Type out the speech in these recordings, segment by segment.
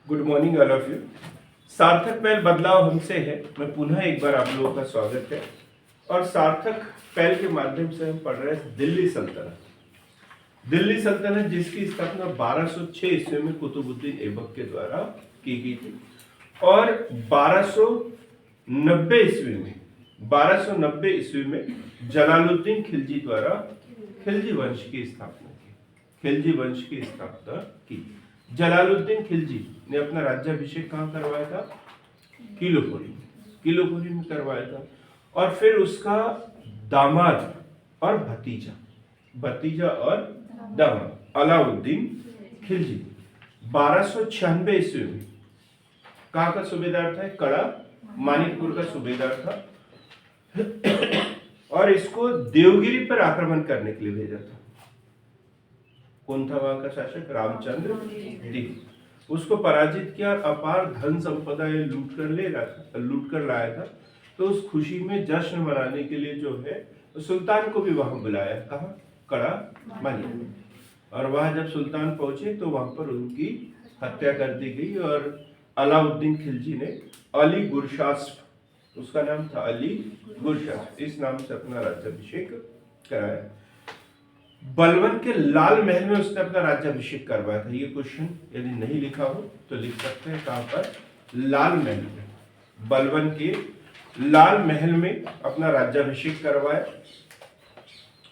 Good morning all of you. सार्थक पहल बदलाव हमसे है। मैं पुनः एक बार आप लोगों का स्वागत है। और सार्थक पहल के माध्यम से हम पढ़ रहे हैं दिल्ली सल्तनत। दिल्ली सल्तनत जिसकी स्थापना 1206 ईस्वी में कुतुबुद्दीन ऐबक के द्वारा की गई थी और 1290 ईस्वी में जलालुद्दीन खिलजी द्वारा खिलजी वंश की स्थापना की। जलालुद्दीन खिलजी ने अपना राज्याभिषेक कहाँ करवाया था? किलोपुरी में करवाया था। और फिर उसका दामाद और भतीजा और दामाद अलाउद्दीन खिलजी 1296 ईस्वी में कहाँ का सूबेदार था? कड़ा मानिकपुर का सूबेदार था और इसको देवगिरी पर आक्रमण करने के लिए भेजा था। कौन था वहां का शासक? रामचंद्र देव। उसको पराजित किया और अपार धन संपदा लूट कर लाया था। तो उस खुशी में जश्न मनाने के लिए जो है सुल्तान को भी वहां बुलाया। कहा? कड़ा मानिकपुर। और वहां जब सुल्तान पहुंचे तो वहां पर उनकी हत्या कर दी गई और अलाउद्दीन खिलजी ने अली गुरशास्प, उसका नाम था अली गुरशास्प, इस नाम से अपना राज्याभिषेक कराया। बलवन के लाल महल में उसने अपना राज्याभिषेक करवाया था। ये क्वेश्चन यदि नहीं लिखा हो तो लिख सकते हैं। कहां पर? लाल महल में, बलवन के लाल महल में अपना राज्याभिषेक करवाया।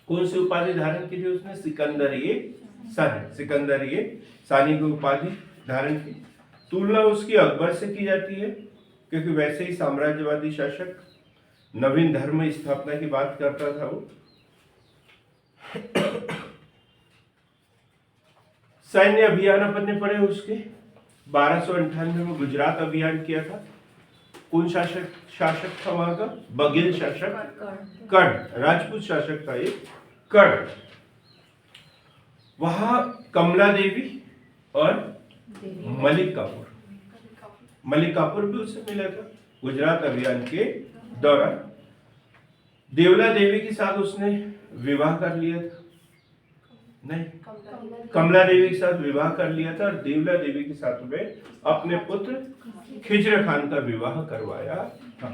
कौन सी उपाधि धारण की थी उसने? सिकंदर सानी की उपाधि धारण की। तुलना उसकी अकबर से की जाती है क्योंकि वैसे ही साम्राज्यवादी शासक, नवीन धर्म स्थापना की बात करता था वो। सैन्य अभियान अपन ने पढ़े उसके। 1298 में गुजरात अभियान किया था। कौन शासक था वहां का? बघेल शासक, कर्ण, राजपूत शासक था ये कर्ण। वहां कमला देवी और मलिक काफूर भी उससे मिला था गुजरात अभियान के दौरान। देवला देवी के साथ उसने विवाह कर लिया था। नहीं, कमला देवी के साथ विवाह कर लिया था और देवला देवी के साथ में अपने पुत्र खिजर खान का विवाह करवाया था।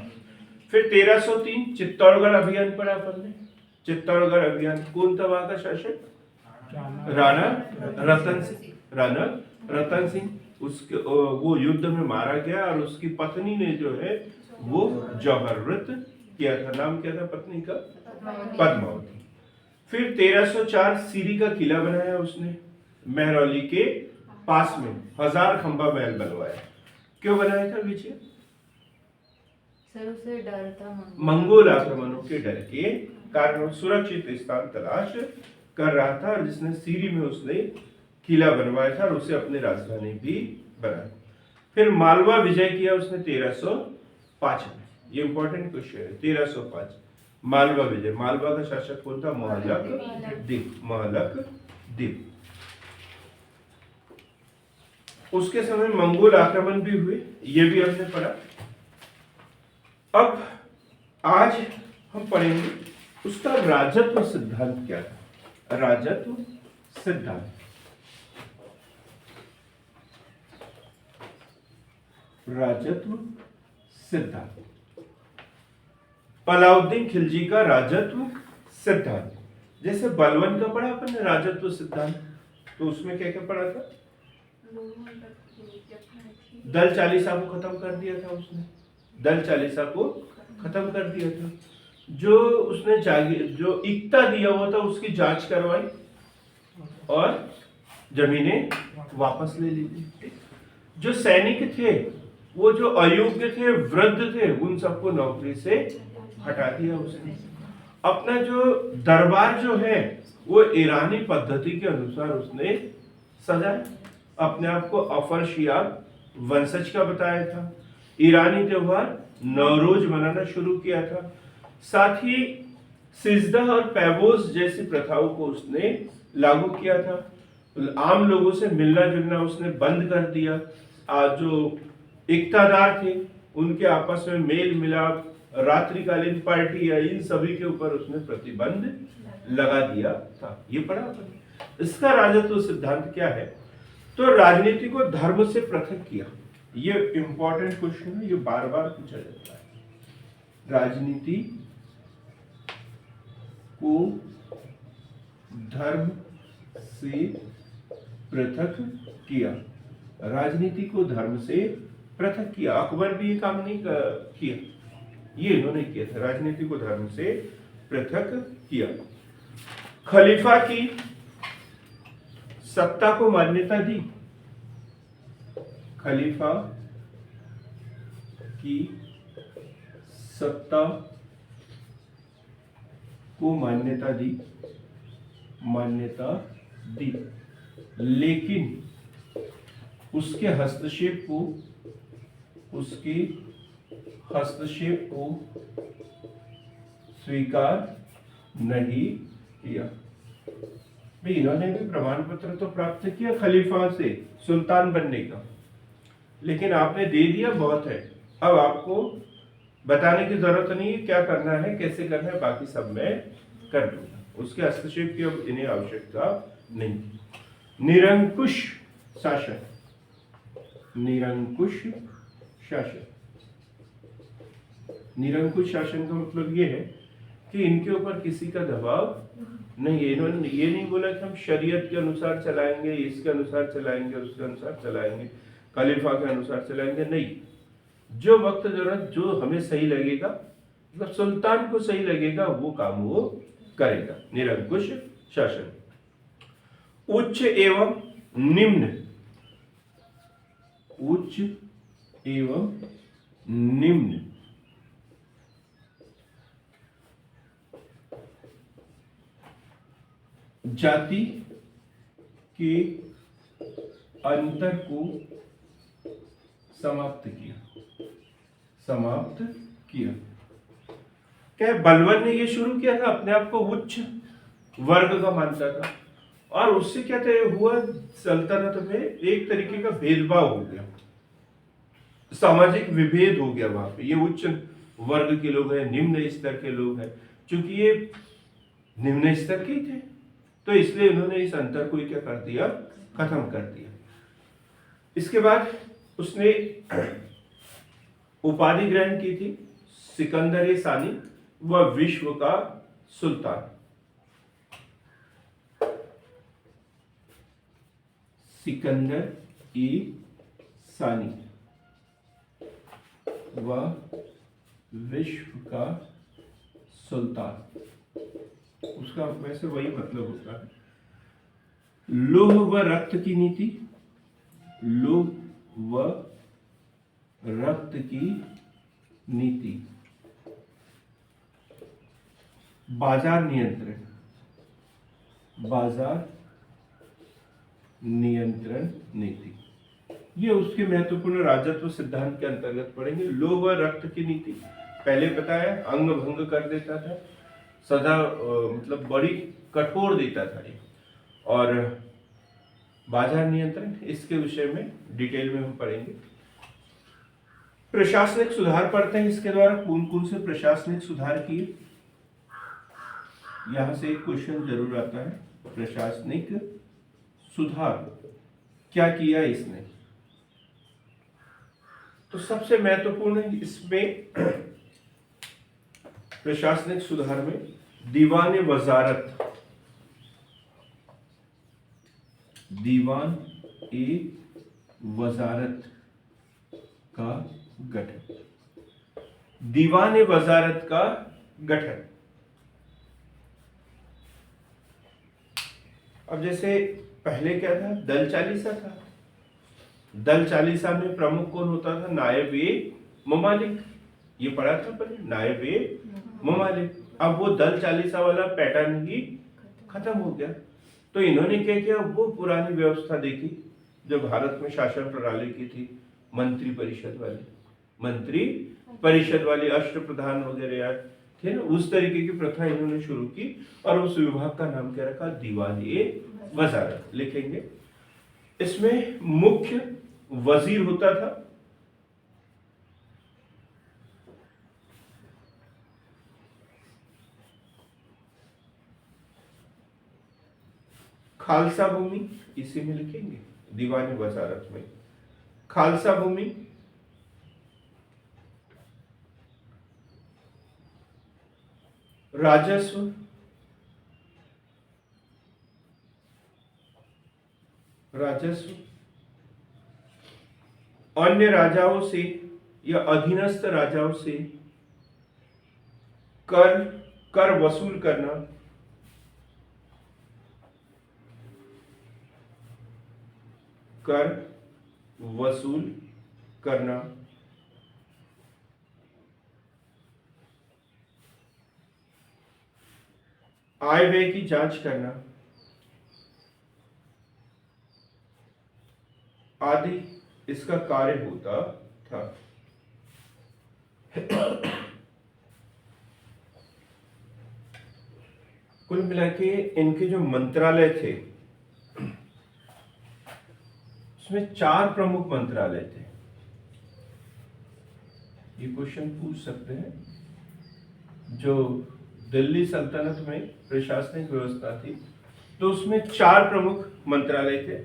फिर 1303 चित्तौड़गढ़ अभियान पढ़ा अपन ने। चित्तौड़गढ़ अभियान कौन था वहां का शासक? राणा रतन सिंह। उसके वो युद्ध में मारा गया और उसकी पत्नी ने जो है वो जौहर व्रत किया था। नाम क्या था पत्नी का? पद्मावती। फिर 1304 सीरी का किला बनाया उसने महरौली के पास में। 1000 खंबा महल बनवाया। क्यों बनाया था विजय? उसे डर था मंगोल आक्रमणों के डर के कारण सुरक्षित स्थान तलाश कर रहा था और जिसने सीरी में उसने किला बनवाया था और उसे अपनी राजधानी भी बनाया। फिर मालवा विजय किया उसने 1305 में। ये इंपॉर्टेंट क्वेश्चन है। 1305 मालवा विजय। मालवा का शासक कौन था? महलक दीप। उसके समय मंगोल आक्रमण भी हुए, ये भी हमने पढ़ा। अब आज हम पढ़ेंगे उसका राजत्व सिद्धांत क्या था। राजत्व सिद्धांत अलाउद्दीन खिलजी का राजत्व सिद्धांत। जैसे बलवन का पढ़ा अपन ने राजत्व सिद्धांत, तो उसमें क्या क्या पढ़ा था? दल चालीसा को खत्म कर दिया था उसने। जो उसने जो इक्ता दिया हुआ था उसकी जांच करवाई और जमीनें वापस ले ली थी। जो सैनिक थे वो जो अयोग्य थे, वृद्ध थे, उन सबको नौकरी से हटा दिया उसने। अपना जो दरबार जो है वो ईरानी पद्धति के अनुसार उसने सजाया। अपने आप को अफरशियाब वंशज का बताया था। ईरानी त्योहार नवरोज मनाना शुरू किया था। साथ ही सिजदा और पैबोस जैसी प्रथाओं को उसने लागू किया था। आम लोगों से मिलना जुलना उसने बंद कर दिया। जो इक्तादार थे उनके आपस में मेल मिलाप, रात्रिकालीन पार्टी या इन सभी के ऊपर उसने प्रतिबंध लगा दिया था। ये पढ़ा आपने। इसका राजत्व सिद्धांत क्या है? तो राजनीति को धर्म से पृथक किया। ये इंपॉर्टेंट क्वेश्चन है, ये बार बार पूछा जाता है। राजनीति को धर्म से पृथक किया। राजनीति को धर्म से पृथक किया। अकबर भी ये काम नहीं किया, ये इन्होंने किया था, राजनीति को धर्म से पृथक किया। खलीफा की सत्ता को मान्यता दी। खलीफा की सत्ता को मान्यता दी, लेकिन उसके हस्तक्षेप को स्वीकार नहीं किया। भाई इन्होंने भी प्रमाण पत्र तो प्राप्त किया खलीफा से सुल्तान बनने का, लेकिन आपने दे दिया, बहुत है। अब आपको बताने की जरूरत नहीं है क्या करना है, कैसे करना है, बाकी सब मैं कर दूंगा। उसके हस्तक्षेप की अब इन्हें आवश्यकता नहीं। निरंकुश शासन, निरंकुश शासन। निरंकुश शासन का मतलब ये है कि इनके ऊपर किसी का दबाव नहीं है। इन्होंने ये नहीं बोला कि हम शरीयत के अनुसार चलाएंगे, इसके अनुसार चलाएंगे, उसके अनुसार चलाएंगे, खलीफा के अनुसार चलाएंगे, नहीं। जो वक्त जरूरत, जो हमें सही लगेगा, मतलब सुल्तान को सही लगेगा, वो काम वो करेगा। निरंकुश शासन। उच्च एवं निम्न, उच्च एवं निम्न जाति के अंतर को समाप्त किया। क्या बलबन ने ये शुरू किया था, अपने आप को उच्च वर्ग का मानता था, और उससे क्या हुआ, सल्तनत में एक तरीके का भेदभाव हो गया, सामाजिक विभेद हो गया। वहां पे ये उच्च वर्ग के लोग हैं, निम्न स्तर के लोग हैं। चूंकि ये निम्न स्तर के थे, तो इसलिए इन्होंने इस अंतर को क्या कर दिया, खत्म कर दिया। इसके बाद उसने उपाधि ग्रहण की थी सिकंदर सानी, वह विश्व का सुल्तान। सिकंदर सानी वह विश्व का सुल्तान। उसका वैसे वही मतलब होता है। लोह व रक्त की नीति, लोह व रक्त की नीति। बाजार नियंत्रण, बाजार नियंत्रण नीति, ये उसके महत्वपूर्ण राजत्व सिद्धांत के अंतर्गत पड़ेंगे। लोह व रक्त की नीति पहले बताया, अंग भंग कर देता था, सदा मतलब बड़ी कठोर देता था ये। और बाजार नियंत्रण, इसके विषय में डिटेल में हम पढ़ेंगे। प्रशासनिक सुधार पढ़ते हैं, इसके द्वारा कौन कौन से प्रशासनिक सुधार किए, यहां से एक क्वेश्चन जरूर आता है। प्रशासनिक सुधार क्या किया इसने, तो सबसे महत्वपूर्ण इसमें प्रशासनिक सुधार में दीवान वजारत, दीवान ए वजारत का गठन, दीवान ए वजारत का गठन। अब जैसे पहले क्या था, दल चालीसा था। दल चालीसा में प्रमुख कौन होता था, नायब ए ममालिक, ये पढ़ा था पहले, नायब ए ममालिक। अब वो दल चालीसा वाला पैटर्न ही खत्म हो गया। तो इन्होंने क्या किया, वो पुरानी व्यवस्था देखी जो भारत में शासन प्रणाली की थी, मंत्री परिषद वाली अष्टप्रधान वगैरह थे ना, उस तरीके की प्रथा इन्होंने शुरू की, और उस विभाग का नाम क्या रखा, दीवान ए वजारत लिखेंगे। इसमें मुख्य वजीर होता था, खालसा भूमि, इसी में लिखेंगे दीवानी वजारत में। खालसा भूमि, राजस्व, राजस्व अन्य राजाओं से या अधीनस्थ राजाओं से कर कर वसूल करना, कर वसूल करना, आय व्यय की जांच करना आदि इसका कार्य होता था। कुल मिला के इनके जो मंत्रालय थे उसमें 4 प्रमुख मंत्रालय थे। ये क्वेश्चन पूछ सकते हैं। जो दिल्ली सल्तनत में प्रशासनिक व्यवस्था थी तो उसमें 4 प्रमुख मंत्रालय थे।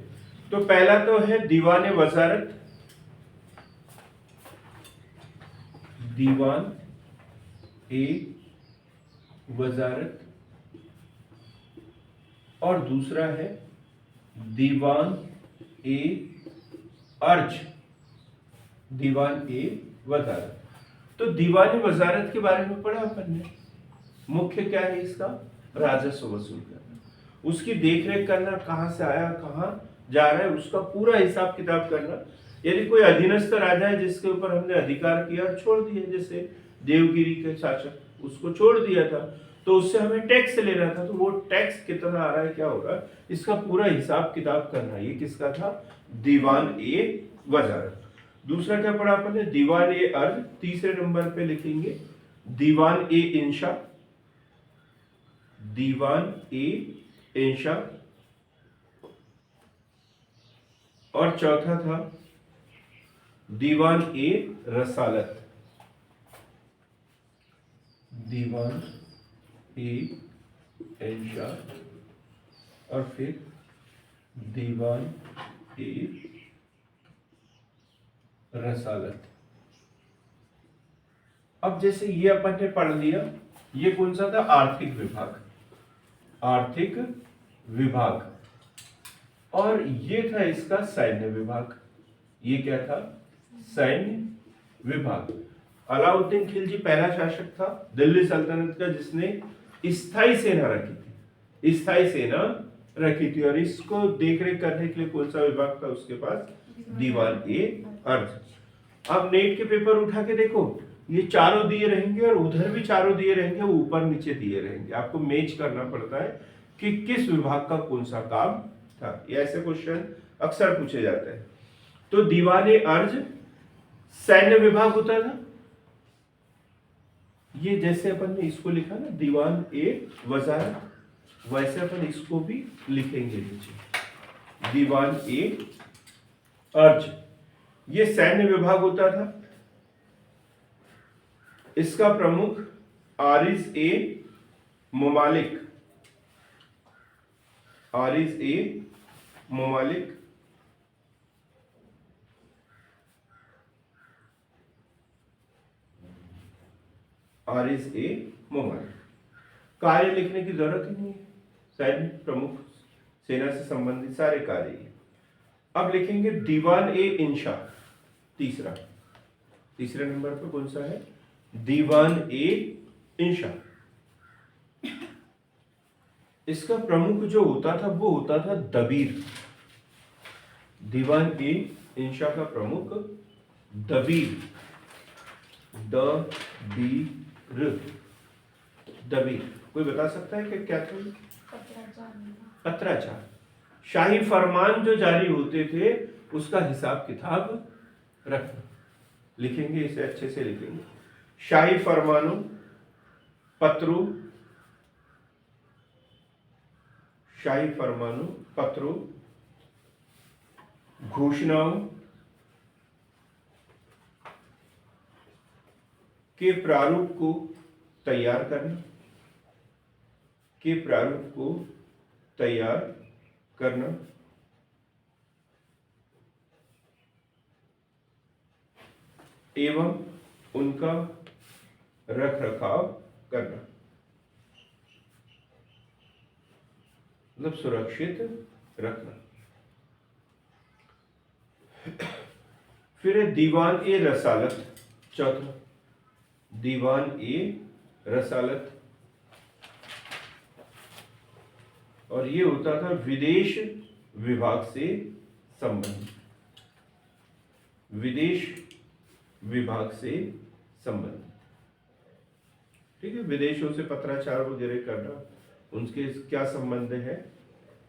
तो पहला तो है दीवान वजारत, दीवान ए वजारत, और दूसरा है दीवान ए अर्ज, दीवान ए वजारत। तो दीवानी वजारत के बारे में पढ़ा अपन ने। मुख्य क्या है इसका? राजस्व वसूल करना, उसकी देखरेख करना, कहां से आया कहां जा रहा है उसका पूरा हिसाब किताब करना। यदि कोई अधीनस्थ राजा है जिसके ऊपर हमने अधिकार किया और छोड़ दिया, जैसे देवगिरी के शासक, उसको छोड़ दिया था तो उससे हमें टैक्स लेना था, तो वो टैक्स कितना आ रहा है, क्या हो रहा है, इसका पूरा हिसाब किताब करना। ये किसका था? दीवान ए वजारत। दूसरा क्या पढ़ा अपन ने? दीवान ए अर्ज। तीसरे नंबर पे लिखेंगे दीवान ए इंशा, दीवान ए इंशा। और चौथा था दीवान ए रसालत, दीवान ए इंशा, और फिर दीवान ए रसालत। अब जैसे ये अपन ने पढ़ लिया, ये कौन सा था? आर्थिक विभाग, आर्थिक विभाग। और ये था इसका सैन्य विभाग। ये क्या था? सैन्य विभाग। अलाउद्दीन खिलजी पहला शासक था दिल्ली सल्तनत का जिसने स्थायी सेना रखी थी, स्थायी सेना रखी थी। और इसको देखरेख करने के लिए कौन सा विभाग था उसके पास? दीवान ए अर्ज। अब नेट के पेपर उठा के देखो, ये चारों दिए रहेंगे और उधर भी चारों दिए रहेंगे, वो ऊपर नीचे दिए रहेंगे। आपको मैच करना पड़ता है कि किस विभाग का कौन सा काम था। ये ऐसे क्वेश्चन अक्सर पूछे जाते हैं। तो दीवान ए अर्ज सैन्य विभाग होता था। ये जैसे अपन ने इसको लिखा ना दीवान ए वजारत, वैसे अपन इसको भी लिखेंगे नीचे दीवान ए अर्ज। ये सैन्य विभाग होता था। इसका प्रमुख आरिज ए मुमालिक, आरिज ए मुमालिक। आरिज ए मुमालिक। कार्य लिखने की जरूरत ही नहीं है, सैन्य प्रमुख, सेना से संबंधित सारे कार्य ही। अब लिखेंगे दीवान ए इंशा, तीसरा, तीसरे नंबर पर कौन सा है? दीवान ए इंशा। इसका प्रमुख जो होता था वो होता था दबीर। दीवान ए इंशा का प्रमुख दबीर, दबीर, दबीर। कोई बता सकता है कि क्या था? पत्राचार। शाही फरमान जो जारी होते थे उसका हिसाब किताब रखना। लिखेंगे इसे अच्छे से लिखेंगे, शाही फरमानों, पत्रों, शाही फरमानों, पत्रों, घोषणाओं के प्रारूप को तैयार करना, के प्रारूप को तैयार करना, एवं उनका रख रखाव करना, मतलब सुरक्षित रखना। फिर है दीवान ए रसालत, चौथा दीवान ए रसालत, और ये होता था विदेश विभाग से संबंधित, विदेश विभाग से संबंधित। ठीक है, विदेशों से पत्राचार वगैरह करना, उनके क्या संबंध है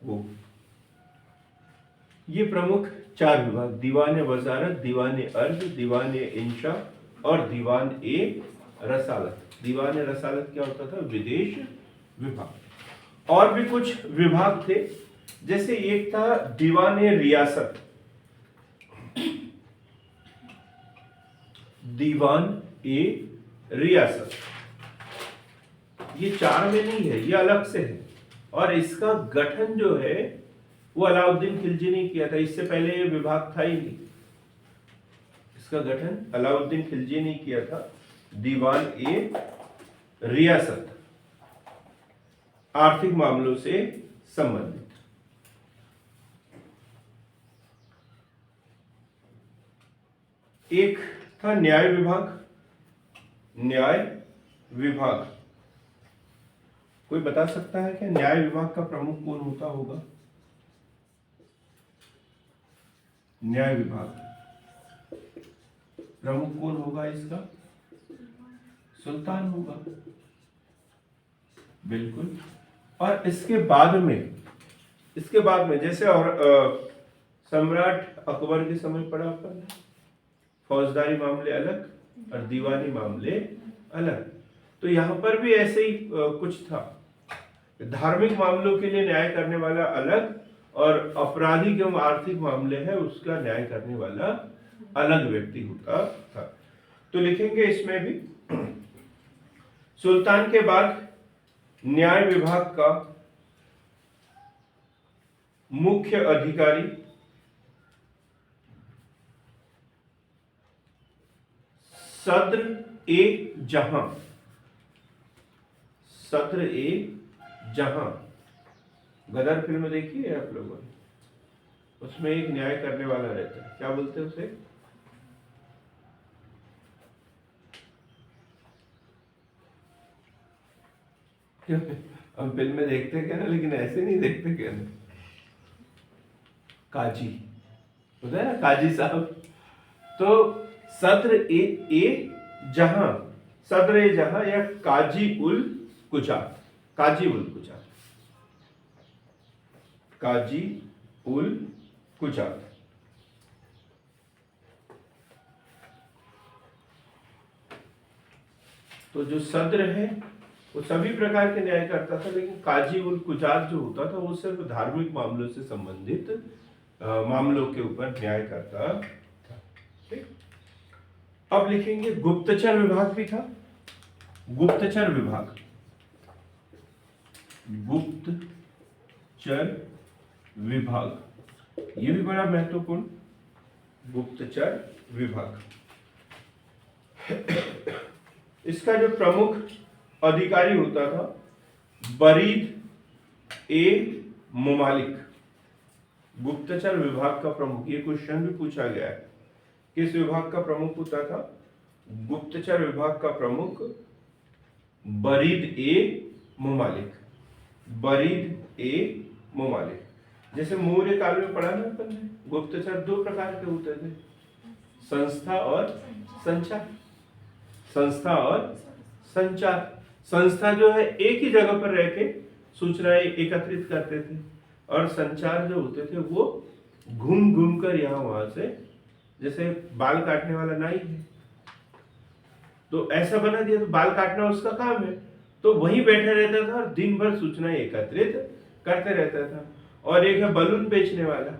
वो। ये प्रमुख 4 विभाग, दीवान वजारत, दीवान अर्ज, दीवान इंशा और दीवान ए रसालत। दीवान रसालत क्या होता था? विदेश विभाग। और भी कुछ विभाग थे, जैसे एक था दीवान रियासत, दीवान ए रियासत। ये 4 में नहीं है, ये अलग से है, और इसका गठन जो है वो अलाउद्दीन खिलजी ने किया था, इससे पहले ये विभाग था ही नहीं। इसका गठन अलाउद्दीन खिलजी ने किया था। दीवान ए रियासत, आर्थिक मामलों से संबंधित। एक था न्याय विभाग, न्याय विभाग। कोई बता सकता है क्या न्याय विभाग का प्रमुख कौन होता होगा? न्याय विभाग प्रमुख कौन होगा इसका? सुल्तान होगा, बिल्कुल। और इसके बाद में जैसे और सम्राट अकबर के समय पढ़ा अपन, फौजदारी मामले अलग और दीवानी मामले अलग, तो यहां पर भी ऐसे ही कुछ था। धार्मिक मामलों के लिए न्याय करने वाला अलग, और आपराधिक एवं आर्थिक मामले है उसका न्याय करने वाला अलग व्यक्ति होता था। तो लिखेंगे इसमें भी, सुल्तान के बाद न्याय विभाग का मुख्य अधिकारी सद्र ए जहां, सद्र ए जहां। गदर फिल्म देखी है आप लोगों ने? उसमें एक न्याय करने वाला रहता है, क्या बोलते हैं उसे? हम फिल्म में देखते क्या ना, लेकिन ऐसे नहीं देखते क्या ना। काजी होता है ना, काजी साहब। तो सद्र ए जहां, सद्र ए जहां या काजी उल कुजात, काजी उल कुजात, काजी उल कुजात। तो जो सद्र है वो सभी प्रकार के न्याय करता था, लेकिन काजी उल कुजात जो होता था वो सिर्फ धार्मिक मामलों से संबंधित मामलों के ऊपर न्याय करता था। ठीक, अब लिखेंगे गुप्तचर विभाग भी था। गुप्तचर विभाग, गुप्तचर विभाग, ये भी बड़ा महत्वपूर्ण, गुप्तचर विभाग। इसका जो प्रमुख अधिकारी होता था बरीद ए मुमालिक। गुप्तचर विभाग का प्रमुख, ये क्वेश्चन भी पूछा गया है, किस विभाग का प्रमुख होता था? गुप्तचर विभाग का प्रमुख बरीद ए मुमालिक, बरीद ए मुमालिक। जैसे मौर्य काल में पढ़ा ना अपन ने, गुप्तचर 2 प्रकार के होते थे, संस्था और संचार। संस्था और संचार। संस्था जो है एक ही जगह पर रह के सूचनाएं एकत्रित करते थे, और संचार जो होते थे वो घूम घूम कर यहाँ वहां से, जैसे बाल काटने वाला नाई है तो ऐसा बना दिया, तो बाल काटना उसका काम है, तो वहीं बैठे रहता था और दिन भर सूचनाएं एकत्रित करते रहता था। और एक है बलून बेचने वाला,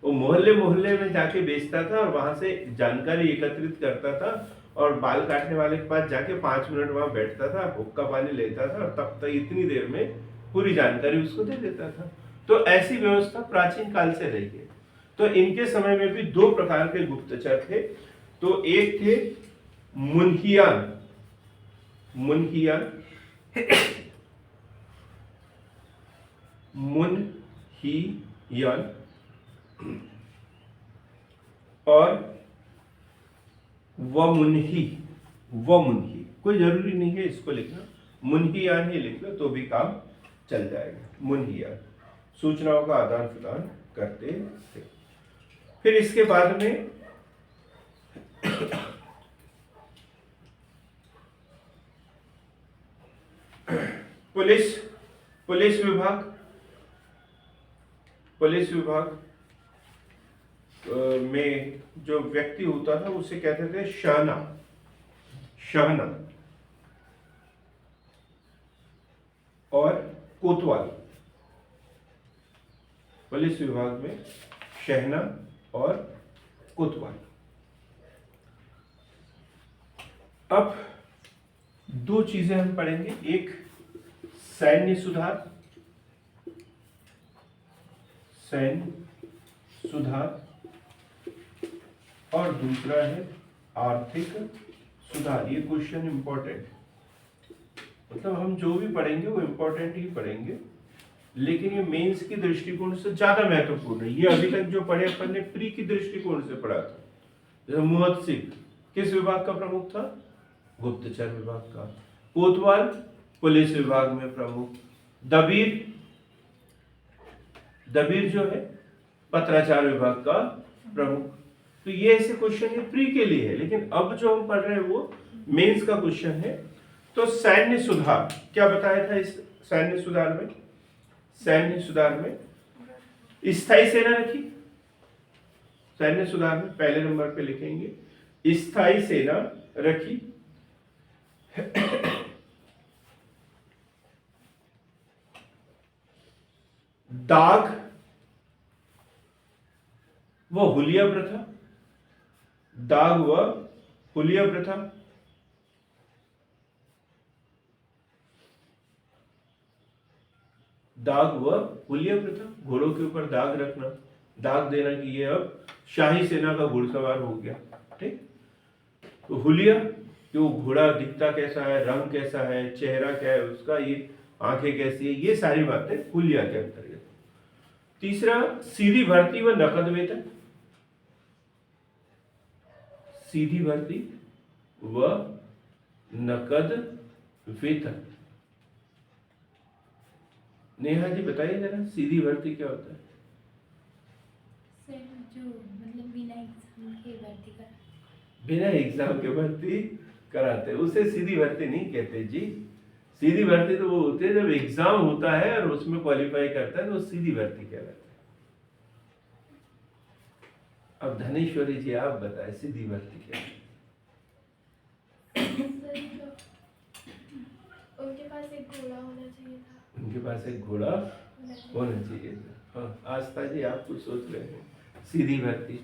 वो मोहल्ले मोहल्ले में जाके बेचता था और वहां से जानकारी एकत्रित करता था, और बाल काटने वाले के पास जाके 5 मिनट वहां बैठता था, हुक्का पानी लेता था, और तब तक इतनी देर में पूरी जानकारी उसको दे देता था। तो ऐसी व्यवस्था प्राचीन काल से रही है। तो इनके समय में भी 2 प्रकार के गुप्तचर थे। तो एक थे मुन्हियान, मुन्हियान, मुन्हियान, और वमुन्ही, वमुन्ही कोई जरूरी नहीं है इसको लिखना, मुन्हियान ही लिख लो तो भी काम चल जाएगा। मुन्हियान सूचनाओं का आदान प्रदान करते थे। फिर इसके बाद में पुलिस, पुलिस विभाग, पुलिस विभाग में जो व्यक्ति होता था उसे कहते थे शहना, शहना, और कोतवाल। पुलिस विभाग में शहना और कोतवाल। अब दो चीजें हम पढ़ेंगे, एक सैन्य सुधार, सैन्य सुधार, और दूसरा है आर्थिक सुधार। ये क्वेश्चन इंपॉर्टेंट, मतलब हम जो भी पढ़ेंगे वो इंपॉर्टेंट ही पढ़ेंगे, लेकिन ये मेंस की दृष्टिकोण से ज्यादा महत्वपूर्ण है। ये अभी तक जो पढ़े अपन ने प्री की दृष्टिकोण से पढ़ा था। जैसे मुहत सिंह किस विभाग का प्रमुख था? गुप्तचर विभाग का। कोतवाल पुलिस विभाग में प्रमुख। दबीर, दबीर जो है पत्राचार विभाग का प्रमुख। तो ये ऐसे क्वेश्चन है प्री के लिए है, लेकिन अब जो हम पढ़ रहे हैं वो मेंस का क्वेश्चन है। तो सैन्य सुधार क्या बताया था इस सैन्य सुधार में? सैन्य सुधार में स्थायी सेना रखी। सैन्य सुधार में पहले नंबर पे लिखेंगे स्थायी सेना रखी। दाग व हुलिया प्रथा, दाग व हुलिया प्रथा, दाग व हुलिया प्रथा, घोड़ों के ऊपर दाग रखना, दाग देना कि ये अब शाही सेना का घुड़सवार हो गया। ठीक। तो हुलिया कि वो घोड़ा दिखता कैसा है, रंग कैसा है, चेहरा क्या है उसका, ये आंखें कैसी है, ये सारी बातें हुलिया के अंतर्गत। तीसरा सीधी भर्ती व नकद वेतन, सीधी भर्ती व नकद वेतन। नेहा जी बताइए जरा सीधी भर्ती क्या होता है? सर जो मतलब बिना एग्जाम के भर्ती करा, बिना एग्जाम के भर्ती कराते उसे सीधी भर्ती नहीं कहते जी। सीधी भर्ती तो वो होती है जब एग्जाम होता है और उसमें क्वालिफाई करता है तो सीधी भर्ती कहलाती है। अब धनेश्वरी जी आप बताएं सीधी भर्ती क्या है? सर जो उनके पास एक घोड़ा होना चाहिए था, उनके पास एक घोड़ा होना चाहिए था। हाँ आस्था जी आप कुछ सोच रहे हैं? सीधी भर्ती,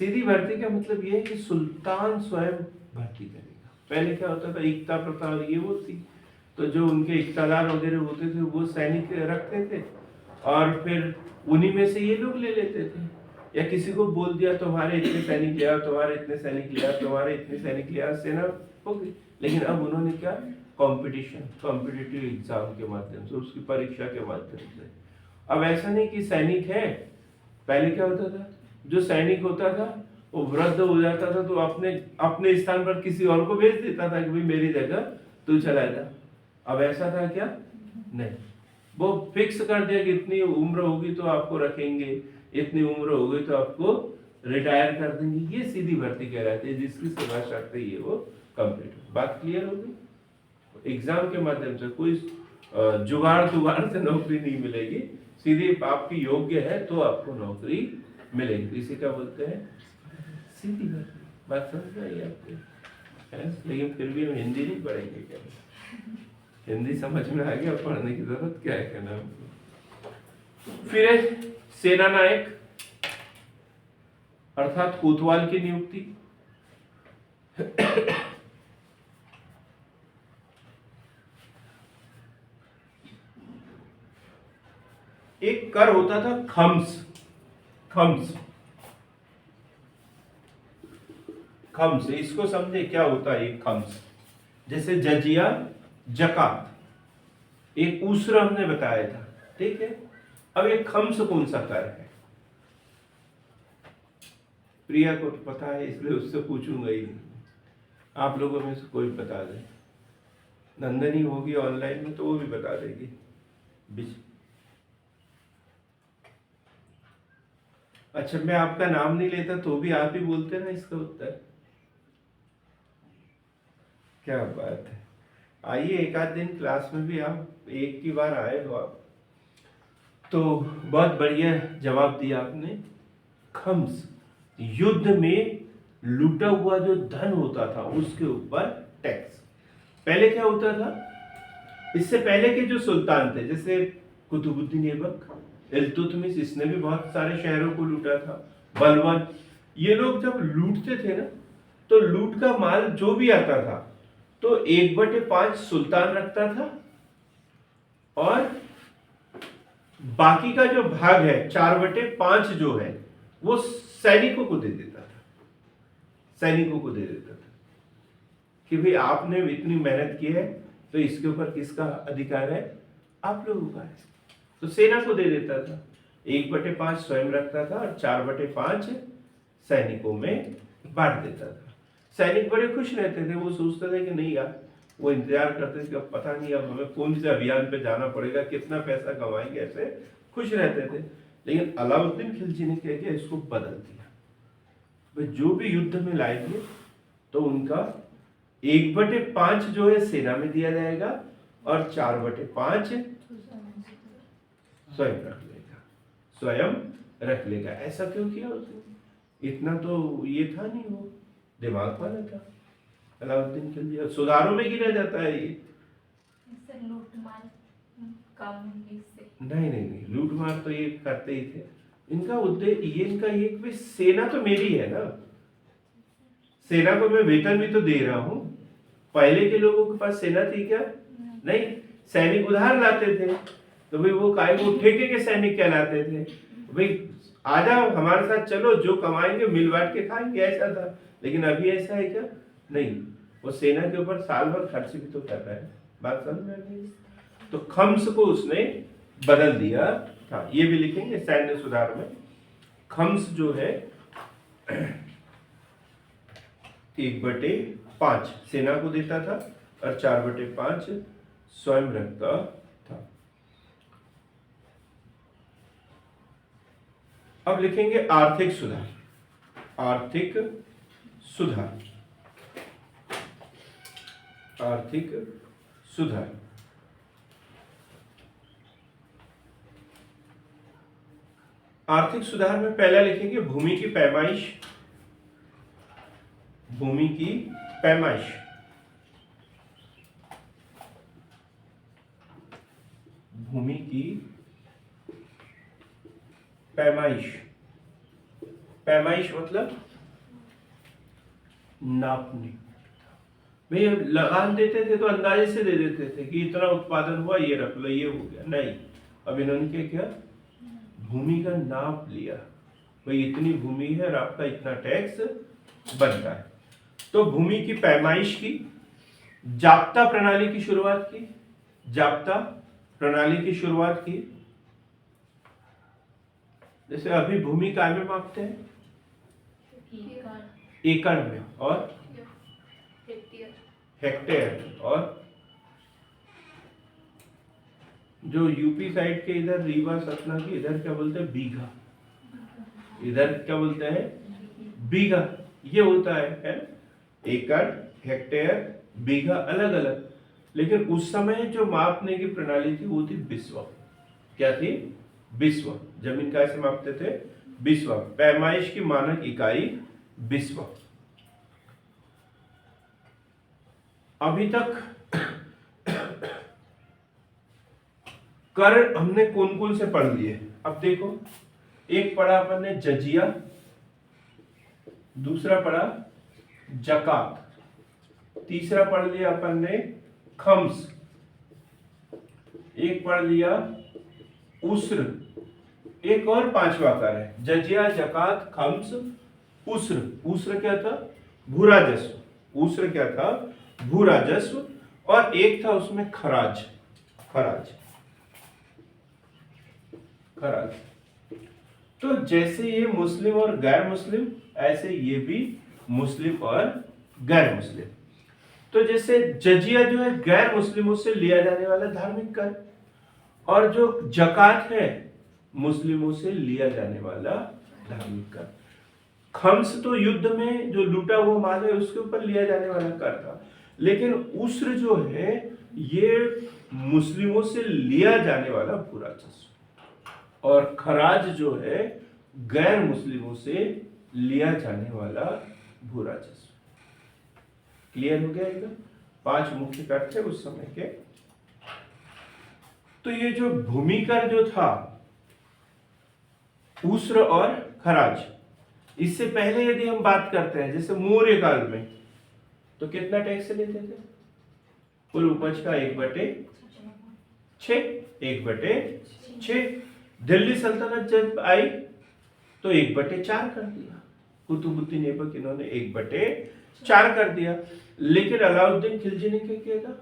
सीधी भर्ती का मतलब ये है कि सुल्तान स्वयं भर्ती करेगा। पहले क्या होता था एकता प्रथा और ये वो थी, तो जो उनके इक्तादार वगैरह होते थे वो सैनिक रखते थे और फिर उन्हीं में से ये लोग ले लेते थे, या किसी को बोल दिया तुम्हारे इतने सैनिक ले आओ, तुम्हारे इतने सैनिक ले आओ, तुम्हारे इतने सैनिक ले आओ, सेना हो गई। लेकिन अब उन्होंने क्या, कंपटीशन, कॉम्पिटिटिव एग्जाम के माध्यम से, उसकी परीक्षा के माध्यम से। अब ऐसा नहीं कि सैनिक है, पहले क्या होता था जो सैनिक होता था वो वृद्ध हो जाता था तो अपने अपने स्थान पर किसी और को भेज देता था कि भाई मेरी जगह तू चला जा। अब ऐसा था क्या? नहीं, वो फिक्स कर दिया कि इतनी उम्र होगी तो आपको रखेंगे, इतनी उम्र हो गई तो आपको रिटायर कर देंगे। ये सीधी भर्ती कहलाती है, जिसकी सेवा शर्त है ये वो कंप्लीट। बात क्लियर होगी? एग्जाम के माध्यम से कोई जुगाड़ से नौकरी नहीं मिलेगी, सीधी आपकी योग्य है तो आपको नौकरी मिलेगी। इसी का बोलते हैं सीधी भर्ती। बात समझ में आई आपको? लेकिन फिर भी हम हिंदी नहीं पढ़ेंगे क्या? हिंदी समझ में आ गया, पढ़ने की जरूरत क्या है कहना हमको। फिर सेना नायक अर्थात कोतवाल की नियुक्ति। एक कर होता था खम्स, खम्स, खम्स, इसको समझे क्या होता है ये खम्स। जैसे जजिया, जकात, एक उसर हमने बताया था, ठीक है। अब ये खम्स कौन सा कर है? प्रिया को तो पता है इसलिए उससे पूछूंगा ही नहीं, आप लोगों में से कोई बता दे। नंदनी होगी ऑनलाइन में तो वो भी बता देगी। अच्छा, मैं आपका नाम नहीं लेता तो भी आप ही बोलते ना इसका उत्तर। क्या बात है। आइए एक आध दिन क्लास में भी आप एक ही बार आए हो आप। तो बहुत बढ़िया जवाब दिया आपने। खम्स, युद्ध में लूटा हुआ जो धन होता था उसके ऊपर टैक्स। पहले क्या होता था, इससे पहले के जो सुल्तान थे, जैसे कुतुबुद्दीन ऐबक, इल्तुतमिश, इसने भी बहुत सारे शहरों को लूटा था, बलबन, ये लोग जब लूटते थे ना तो लूट का माल जो भी आता था तो 1/5 सुल्तान रखता था और बाकी का जो भाग है 4/5 जो है वो सैनिकों को दे देता था। सैनिकों को दे देता था कि भाई आपने इतनी मेहनत की है तो इसके ऊपर किसका अधिकार है? आप लोगों का है। तो सेना को दे देता था, 1/5 स्वयं रखता था और 4/5 सैनिकों में बांट देता था। सैनिक बड़े खुश रहते थे, वो सोचते थे कि नहीं यार, वो इंतजार करते थे कि अब पता नहीं अब हमें कौन से अभियान पे जाना पड़ेगा, कितना पैसा कमाएंगे, ऐसे खुश रहते थे। लेकिन अलाउद्दीन खिलजी ने क्या किया, इसको बदल दिया। भाई जो भी युद्ध में लाएंगे तो उनका 1/5 जो है सेना में दिया जाएगा और 4/5 स्वयं रख लेगा, स्वयं रख लेगा। ऐसा क्यों किया उसने? इतना तो ये था नहीं, वो दिमाग वाला था अलाउद्दीन खिलजी। सुधारों में गिना जाता है ये। नहीं नहीं नहीं, लूट मार तो ये करते ही थे। इनका उद्देश्य ये, इनका ये कि सेना तो मेरी है ना, सेना को मैं वेतन भी तो दे रहा हूं। पहले के लोगों के पास सेना थी क्या? नहीं, सैनिक उधार लाते थे तो भाई वो काय को ठेके के सैनिक कहलाते थे। भाई आ जाओ हमारे साथ चलो, जो कमाएंगे मिल बांट के खाएंगे, ऐसा था। लेकिन अभी ऐसा है क्या? नहीं, वो सेना के ऊपर साल भर खर्च भी तो कर रहा है। बात समझ में आ गई? तो खम्स को उसने बदल दिया था, ये भी लिखेंगे सैन्य सुधार में। खम्स जो है 1/5 सेना को देता था और 4/5 स्वयं रखता था। अब लिखेंगे आर्थिक सुधार। आर्थिक सुधार, आर्थिक सुधार। आर्थिक सुधार में पहला लिखेंगे भूमि की पैमाइश। भूमि की पैमाइश, भूमि की पैमाइश। पैमाइश मतलब नापने। भाई लगान देते थे तो अंदाजे से दे देते थे कि इतना उत्पादन हुआ, ये रख लो, ये हो गया। नहीं, अब इन्होंने क्या किया, भूमि का नाप लिया। भाई इतनी भूमि है और आपका इतना टैक्स बनता है। तो भूमि की पैमाइश की, जाप्ता प्रणाली की शुरुआत की। जाप्ता प्रणाली की शुरुआत की। जैसे अभी भूमि काय में मापते हैं? एकड़ में और हेक्टेयर। और जो यूपी साइड के इधर रीवा सतना की इधर क्या बोलते हैं? बीघा। इधर क्या बोलते हैं? बीघा। ये होता है एकड़, हेक्टेयर, बीघा, अलग अलग। लेकिन उस समय जो मापने की प्रणाली थी वो थी बिस्वा। क्या थी? बिस्वा। जमीन कैसे मापते थे? बिस्वा। पैमाइश की मानक इकाई बिस्वा। अभी तक कर हमने कौन कौन से पढ़ लिए? अब देखो, एक पढ़ा अपन ने जजिया, दूसरा पढ़ा जकात, तीसरा पढ़ लिया अपन ने खम्स, एक पढ़ लिया उस्र, एक और 5वां कर है जजिया, जकात, खम्स, उस्र। उस्र क्या था? भूराजस्व। ऊसर क्या था? भूराजस्व। और एक था उसमें खराज। खराज खराज। तो जैसे ये मुस्लिम और गैर मुस्लिम, ऐसे ये भी मुस्लिम और गैर मुस्लिम। तो जैसे जजिया जो है गैर मुस्लिमों से लिया जाने वाला धार्मिक कर, और जो जकात है मुस्लिमों से लिया जाने वाला धार्मिक कर। खम्स तो युद्ध में जो लूटा हुआ माल है उसके ऊपर लिया जाने वाला कर था, लेकिन उस्र जो है ये मुस्लिमों से लिया जाने वाला भूराजस्व, और खराज जो है गैर मुस्लिमों से लिया जाने वाला भूराजस्व। क्लियर हो गया एकदम? 5 मुख्य कर थे उस समय के। तो ये जो भूमि कर जो था, ऊसर और खराज, इससे पहले यदि हम बात करते हैं जैसे मौर्य काल में, तो कितना टैक्स लेते थे? कुल उपज का 1/6। 1/6। दिल्ली सल्तनत जब आई तो 1/4 कर दिया। कुतुबुद्दीन ऐबक इन्होंने 1/4 कर दिया। लेकिन अलाउद्दीन खिलजी ने क्या किया था?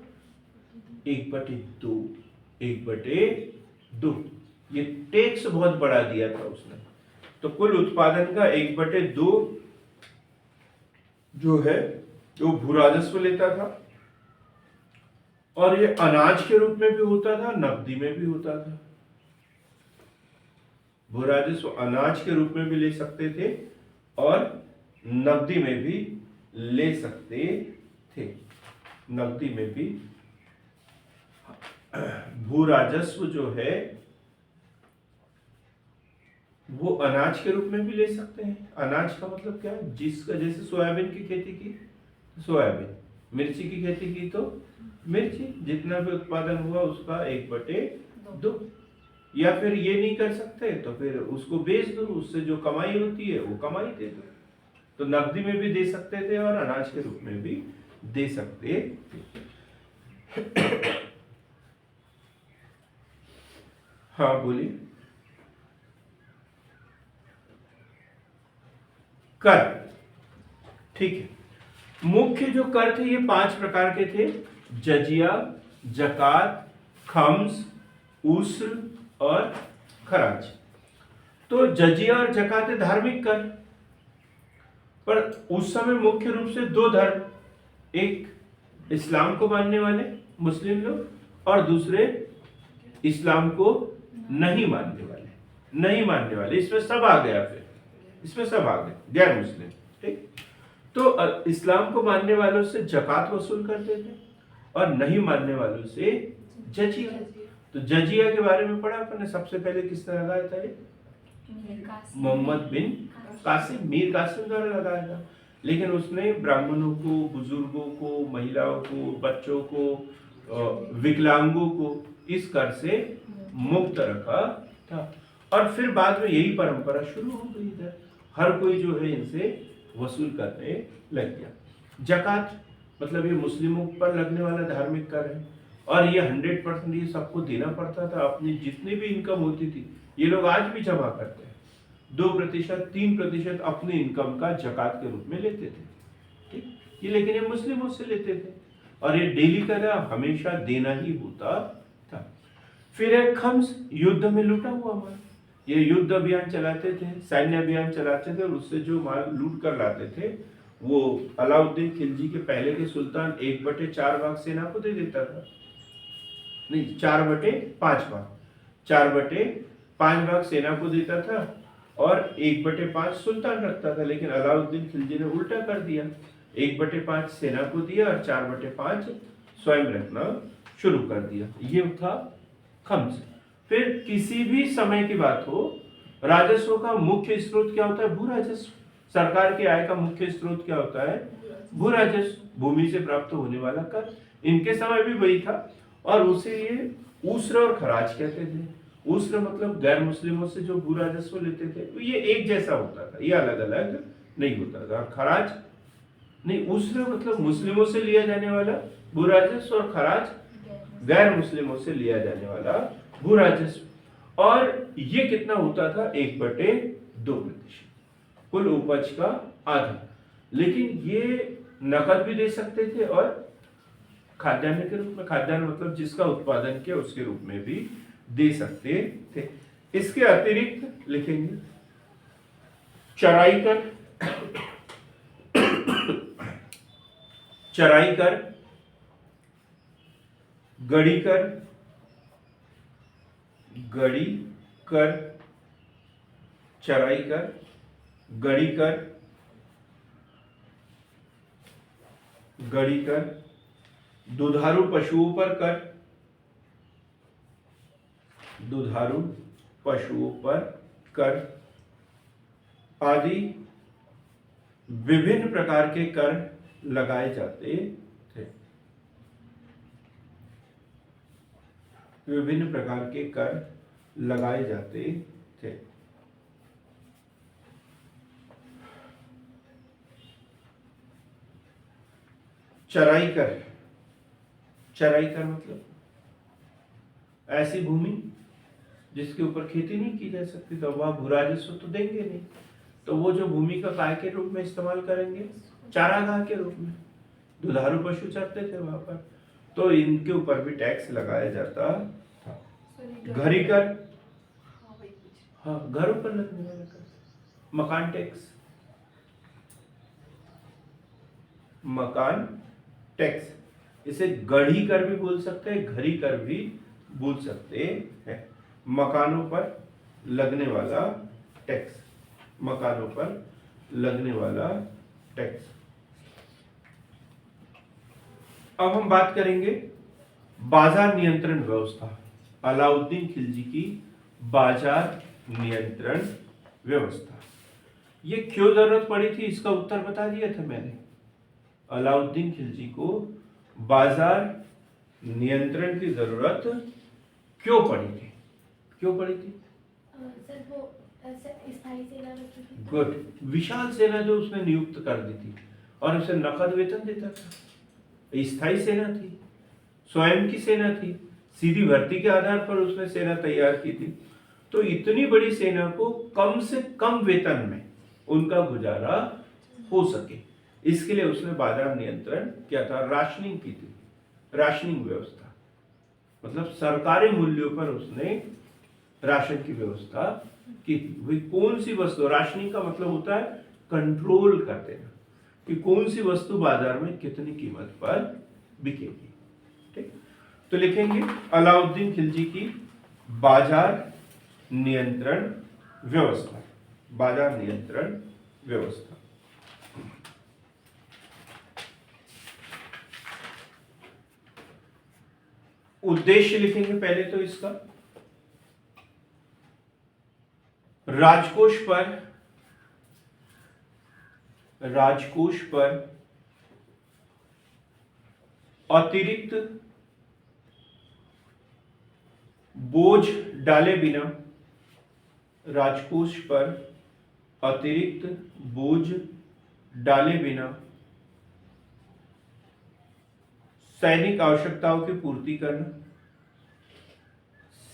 1/2। 1/2 ये टैक्स बहुत बढ़ा दिया था उसने। तो कुल उत्पादन का 1/2 जो है वो भूराजस्व लेता था, और ये अनाज के रूप में भी होता था, नकदी में भी होता था। भूराजस्व अनाज के रूप में भी ले सकते थे और नकदी में भी ले सकते थे। नकदी में भी भूराजस्व जो है वो अनाज के रूप में भी ले सकते हैं। अनाज का मतलब क्या है? जिसका, जैसे सोयाबीन की खेती की तो सोयाबीन, मिर्ची की खेती की तो मिर्ची, जितना भी उत्पादन हुआ उसका 1/2। या फिर ये नहीं कर सकते तो फिर उसको बेच दो, उससे जो कमाई होती है वो कमाई दे दो। तो नकदी में भी दे सकते थे और अनाज के रूप में भी दे सकते थे। हाँ बोलिए। कर, ठीक है। मुख्य जो कर थे ये 5 प्रकार के थे: जजिया, जकात, खम्स, उस्र और खराज। तो जजिया और जकात है धार्मिक कर, पर उस समय मुख्य रूप से 2 धर्म, एक इस्लाम को मानने वाले मुस्लिम लोग, और दूसरे इस्लाम को नहीं मानने वाले। इसमें सब आ गया, फिर इसमें सब आ गए गैर मुस्लिम। ठीक। तो इस्लाम को मानने वालों से जकात वसूल करते थे और नहीं मानने वालों से जजिया। तो जजिया के बारे में पढ़ा आपने? सबसे पहले किसने लगाया था? ये मोहम्मद बिन कासिम, मीर कासिम द्वारा लगाया था। लेकिन उसने ब्राह्मणों को, बुजुर्गों को, महिलाओं को, बच्चों को, विकलांगों को इस कर से मुक्त रखा था। और फिर बाद में यही परंपरा शुरू हो गई इधर, हर कोई जो है इनसे वसूल करने लग गया। जकात मतलब ये मुस्लिमों पर लगने वाला धार्मिक कर है, और ये 100% ये सबको देना पड़ता था। अपनी जितनी भी इनकम होती थी ये लोग आज भी जमा करते हैं। 2%, 3% अपनी इनकम का जकात के रूप में लेते थे। ठीक। ये लेकिन ये मुस्लिमों से लेते थे, और ये डेली का हमेशा देना ही होता था। फिर एक खम्स, युद्ध में लूटा हुआ माल। ये युद्ध अभियान चलाते थे, सैन्य अभियान चलाते थे, और उससे जो माल लूट कर लाते थे वो अलाउद्दीन खिलजी के पहले के सुल्तान 1/4 भाग सेना को दे देता था। नहीं, 4/5 भाग, 4/5 भाग सेना को देता था और 1/5 सुल्तान रखता था। लेकिन अलाउद्दीन खिलजी ने उल्टा कर दिया, 1/5 सेना को दिया और 4/5 स्वयं रखना शुरू कर दिया। ये था खम्स। फिर किसी भी समय की बात हो, राजस्व का मुख्य स्रोत क्या होता है? भूराजस्व। सरकार की आय का मुख्य स्रोत क्या होता है? भूराजस्व, भूमि से प्राप्त होने वाला कर। इनके समय भी वही था, और उसे ये ऊसर और खराज कहते थे। ऊसर मतलब गैर मुस्लिमों से जो भूराजस्व लेते थे, तो ये एक जैसा होता था, ये अलग अलग नहीं होता था। खराज नहीं, ऊसर मतलब मुस्लिमों से लिया जाने वाला भूराजस्व, और खराज गैर मुस्लिमों से लिया जाने वाला भूराजस्व। और ये कितना होता था? 1/2%, कुल उपज का आधा। लेकिन ये नकद भी दे सकते थे और खाद्यान्न के रूप में, खाद्यान्न मतलब जिसका उत्पादन किया उसके रूप में भी दे सकते थे। इसके अतिरिक्त लिखेंगे चराई कर, चराई कर, गड़ी कर, गड़ी कर, चराई कर, गड़ी कर, गड़ी कर, दुधारू पशुओं पर कर, दुधारू पशुओं पर कर आदि विभिन्न प्रकार के कर लगाए जाते थे। विभिन्न प्रकार के कर लगाए जाते थे। चराई कर, चराई कर मतलब ऐसी भूमि जिसके ऊपर खेती नहीं की जा सकती, तो वह भू राजस्व तो देंगे नहीं, तो वो जो भूमि का काय के रूप में इस्तेमाल करेंगे, चारागाह के रूप में। दुधारू पशु चरते थे वहां पर, तो इनके ऊपर भी टैक्स लगाया जाता था। घरी कर, हाँ घरों पर लगने वाला कर, मकान टैक्स, मकान टैक्स, इसे गढ़ी कर भी बोल सकते हैं, घरी कर भी बोल सकते हैं। मकानों पर लगने वाला टैक्स, मकानों पर लगने वाला टैक्स। अब हम बात करेंगे बाजार नियंत्रण व्यवस्था, अलाउद्दीन खिलजी की बाजार नियंत्रण व्यवस्था। ये क्यों जरूरत पड़ी थी, इसका उत्तर बता दिया था मैंने। अलाउद्दीन खिलजी को बाजार नियंत्रण की जरूरत क्यों पड़ी थी, क्यों पड़ी थी? सर वो स्थायी सेना रखी थी। गुड, विशाल सेना जो उसने नियुक्त कर दी थी और उसे नकद वेतन देता था। स्थायी सेना थी, स्वयं की सेना थी, सीधी भर्ती के आधार पर उसने सेना तैयार की थी। तो इतनी बड़ी सेना को कम से कम वेतन में उनका गुजारा हो सके, इसके लिए उसने बाजार नियंत्रण किया था, राशनिंग की थी, राशनिंग व्यवस्था मतलब सरकारी मूल्यों पर उसने राशन की व्यवस्था की थी। वही कौन सी वस्तु, राशनिंग का मतलब होता है कंट्रोल कर देना कि कौन सी वस्तु बाजार में कितनी कीमत पर बिकेगी। ठीक, तो लिखेंगे अलाउद्दीन खिलजी की बाजार नियंत्रण व्यवस्था, बाजार नियंत्रण व्यवस्था। उद्देश्य लिखेंगे पहले तो इसका, राजकोष पर अतिरिक्त बोझ डाले बिना, राजकोष पर अतिरिक्त बोझ डाले बिना सैनिक आवश्यकताओं की पूर्ति करना,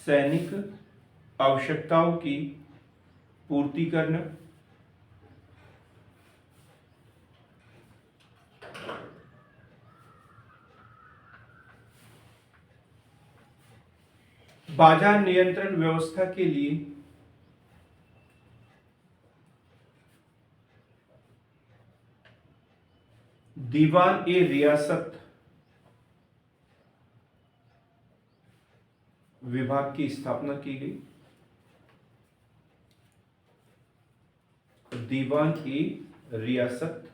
सैनिक आवश्यकताओं की पूर्ति करना, बाजार नियंत्रण व्यवस्था के लिए दीवान ए रियासत विभाग की स्थापना की गई। दीवान ए रियासत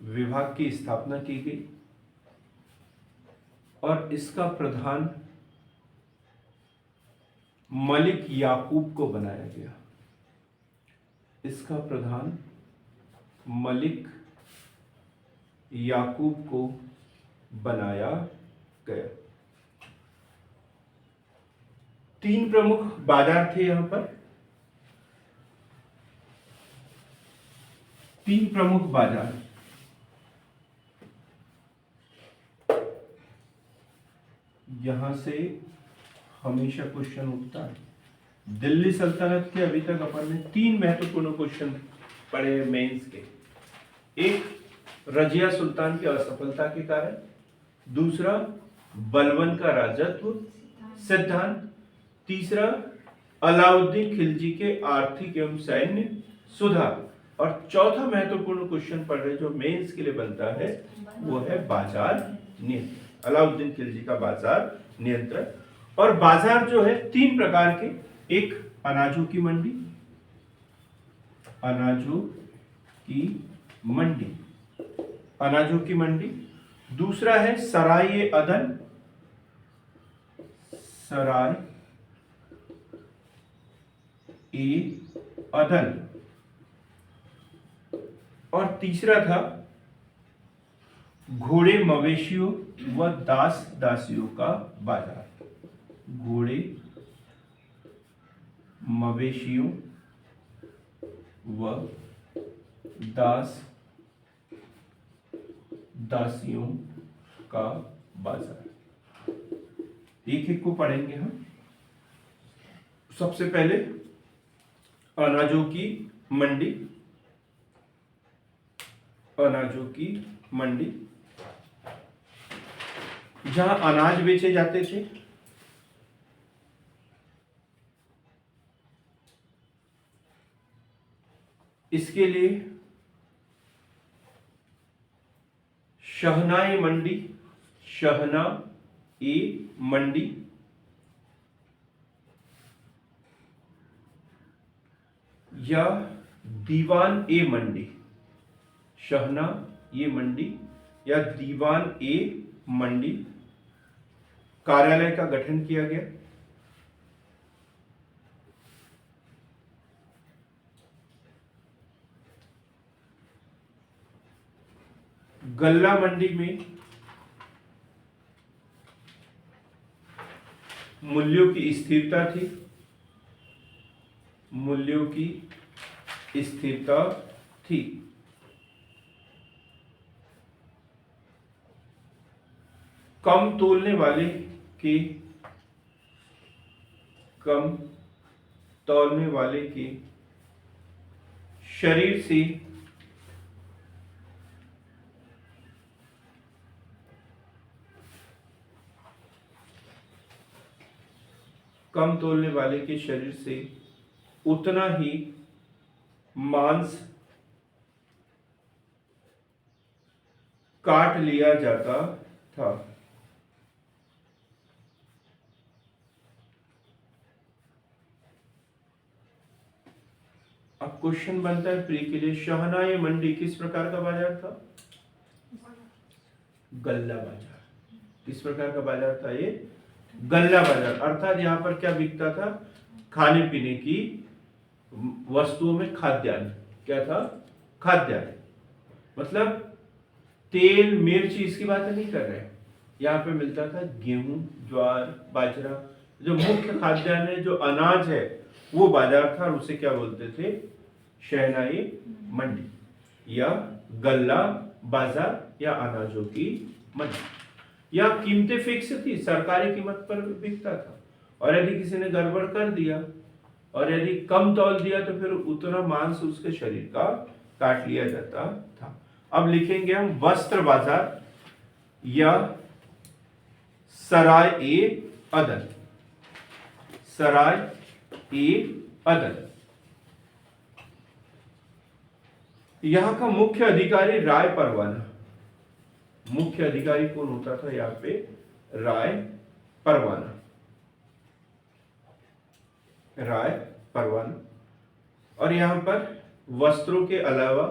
विभाग की स्थापना की गई और इसका प्रधान मलिक याकूब को बनाया गया। इसका प्रधान मलिक याकूब को बनाया गया। 3 प्रमुख बाजार थे यहां पर, 3 प्रमुख बाजार। यहां से हमेशा क्वेश्चन उठता है। दिल्ली सल्तनत के अभी तक अपन ने 3 महत्वपूर्ण क्वेश्चन पढ़े मेंस के। एक रजिया सुल्तान की असफलता के कारण, दूसरा बलबन का राजत्व सिद्धांत, तीसरा अलाउद्दीन खिलजी के आर्थिक एवं सैन्य सुधार, और चौथा महत्वपूर्ण क्वेश्चन पढ़ रहे जो मेंस के लिए बनता है वो है बाजार नियंत्रण। अलाउद्दीन खिलजी का बाजार नियंत्रण। और बाजार जो है तीन प्रकार के, एक अनाजों की मंडी, अनाजों की मंडी, अनाजों की मंडी, दूसरा है सराय अदन, सराय ए अदन, और तीसरा था घोड़े मवेशियों व दास दासियों का बाजार, घोड़े मवेशियों व दास दासियों का बाजार। एक एक को पढ़ेंगे हम। सबसे पहले अनाजों की मंडी, अनाजों की मंडी जहां अनाज बेचे जाते थे, इसके लिए शहनाई मंडी, शहना ए मंडी, या दीवान ए मंडी, शहना ये मंडी या दीवान ए मंडी कार्यालय का गठन किया गया। गल्ला मंडी में मूल्यों की स्थिरता थी, मूल्यों की स्थिरता थी। कम तोलने वाले के, कम तौलने वाले के शरीर से कम तोलने वाले के शरीर से उतना ही मांस काट लिया जाता था। अब क्वेश्चन बनता है प्री के लिए, शहनाई मंडी किस प्रकार का बाजार था? गल्ला बाजार। किस प्रकार का बाजार था ये? गल्ला बाजार। अर्थात यहाँ पर क्या बिकता था? खाने पीने की वस्तुओं में खाद्यान्न। क्या था? खाद्यान्न। मतलब तेल मिर्च इसकी बात नहीं कर रहे, यहाँ पे मिलता था गेहूं, ज्वार, बाजरा, जो मुख्य खाद्यान्न है, जो अनाज है, वो बाजार था और उसे क्या बोलते थे? शहनाई मंडी या गल्ला बाजार या अनाजों की मंडी। या कीमतें फिक्स थी, सरकारी कीमत पर बिकता था, और यदि किसी ने गड़बड़ कर दिया और यदि कम तौल दिया तो फिर उतना मांस उसके शरीर का काट लिया जाता था। अब लिखेंगे हम वस्त्र बाजार या सराय ए अदन, सराय ए अदन। यहां का मुख्य अधिकारी राय परवाना। मुख्य अधिकारी कौन होता था यहाँ पे? राय परवाना, राय परवाना। और यहां पर वस्त्रों के अलावा,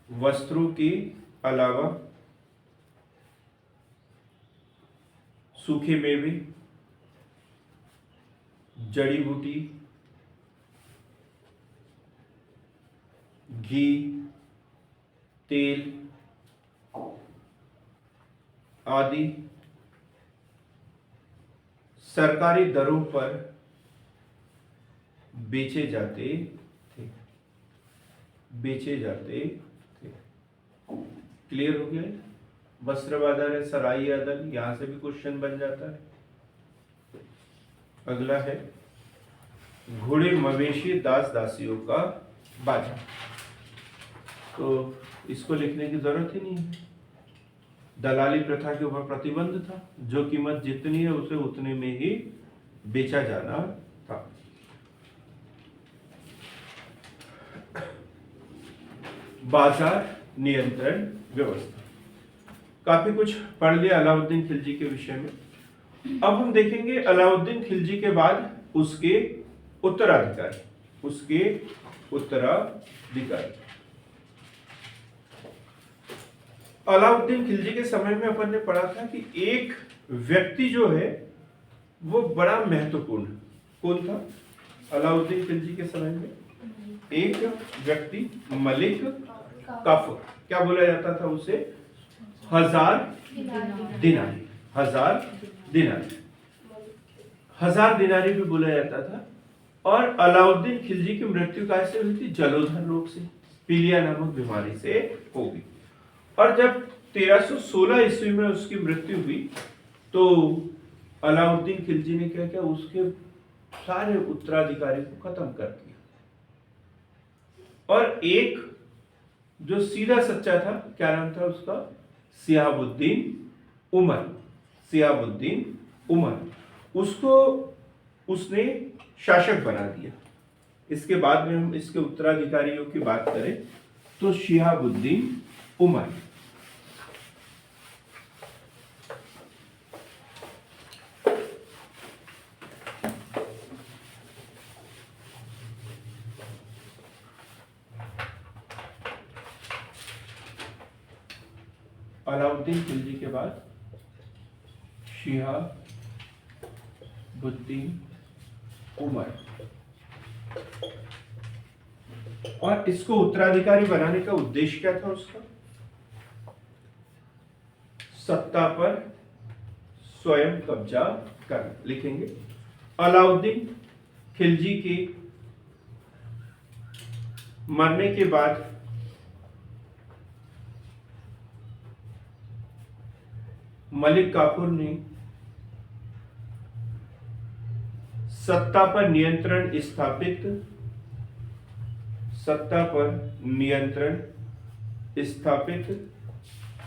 वस्त्रों के अलावा सूखे मेवे, जड़ी बूटी, घी, तेल आदि सरकारी दरों पर बेचे जाते थे, बेचे जाते थे। क्लियर हो गया? वस्त्र बाजार है, सराय अदन, यहां से भी क्वेश्चन बन जाता है। अगला है घोड़े मवेशी दास दासियों का बाजार। तो इसको लिखने की जरूरत ही नहीं है। दलाली प्रथा के ऊपर प्रतिबंध था, जो कीमत जितनी है उसे उतने में ही बेचा जाना था। बाजार नियंत्रण व्यवस्था, काफी कुछ पढ़ लिया अलाउद्दीन खिलजी के विषय में। अब हम देखेंगे अलाउद्दीन खिलजी के बाद उसके उत्तराधिकारी, अलाउद्दीन खिलजी के समय में अपन ने पढ़ा था कि एक व्यक्ति जो है वो बड़ा महत्वपूर्ण, कौन था अलाउद्दीन खिलजी के समय में? एक व्यक्ति मलिक काफूर, क्या बोला जाता था उसे? हजार दिनारी, हजार दिनारी भी बोला जाता था। और अलाउद्दीन खिलजी की मृत्यु कैसे हुई थी? जलोदर रोग से, पीलिया नामक बीमारी से होगी। और जब 1316 ईस्वी में उसकी मृत्यु हुई तो अलाउद्दीन खिलजी ने क्या किया? उसके सारे उत्तराधिकारी को खत्म कर दिया और एक जो सीधा सच्चा था, क्या नाम था उसका? सिहाबुद्दीन उमर, उसको उसने शासक बना दिया। इसके बाद में हम इसके उत्तराधिकारियों की बात करें तो शिहाबुद्दीन उमर, अलाउद्दीन खिलजी के बाद शिहाबुद्दीन उमर, और इसको उत्तराधिकारी बनाने का उद्देश्य क्या था उसका? सत्ता पर स्वयं कब्जा करना। लिखेंगे अलाउद्दीन खिलजी के मरने के बाद मलिक काफूर ने सत्ता पर नियंत्रण स्थापित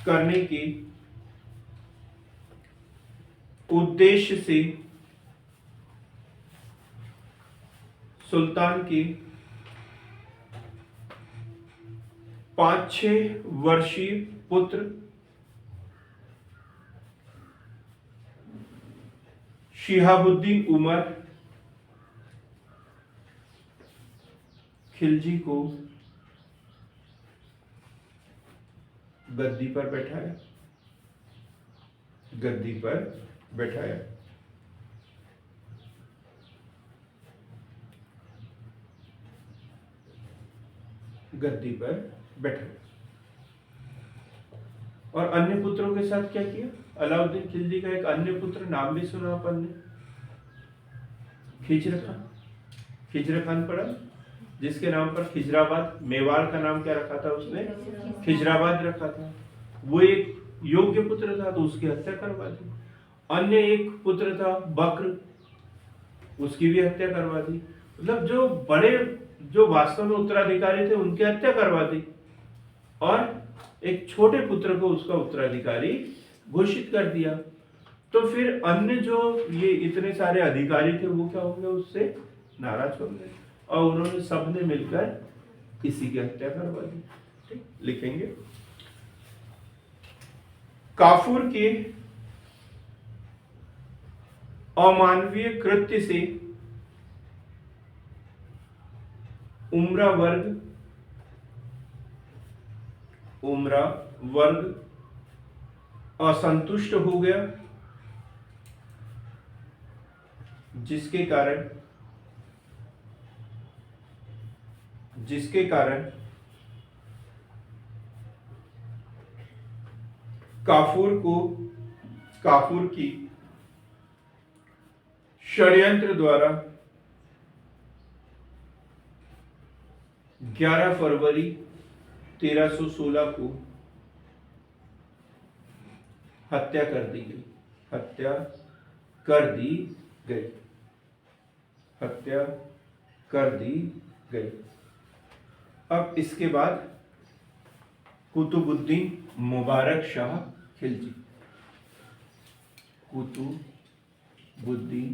करने के उद्देश्य से सुल्तान के 5-6 वर्षीय पुत्र शिहाबुद्दीन उमर खिलजी को गद्दी पर बैठाया। और अन्य पुत्रों के साथ क्या किया? अलाउद्दीन खिलजी का एक अन्य पुत्र, नाम भी सुना अपन ने, खिजर खान पड़ा, जिसके नाम पर खिजराबाद, मेवाड़ का नाम क्या रखा था उसने? खिजराबाद रखा था। वो एक योग्य पुत्र था तो उसकी हत्या करवा दी। अन्य एक पुत्र था बक्र, उसकी भी हत्या करवा दी। मतलब जो बड़े, जो वास्तव में उत्तराधिकारी थे उनकी हत्या करवा दी और एक छोटे पुत्र को उसका उत्तराधिकारी घोषित कर दिया। तो फिर अन्य जो ये इतने सारे अधिकारी थे वो क्या होंगे? उससे नाराज हो गए और उन्होंने सबने मिलकर इसी की हत्या करवा दी। ठीक, लिखेंगे काफूर के अमानवीय कृत्य से उमरा वर्ग असंतुष्ट हो गया, जिसके कारण काफूर की षड्यंत्र द्वारा 11 फरवरी 1316 को हत्या कर दी गई। अब इसके बाद कुतुबुद्दीन मुबारक शाह खिलजी। कुतुबुद्दीन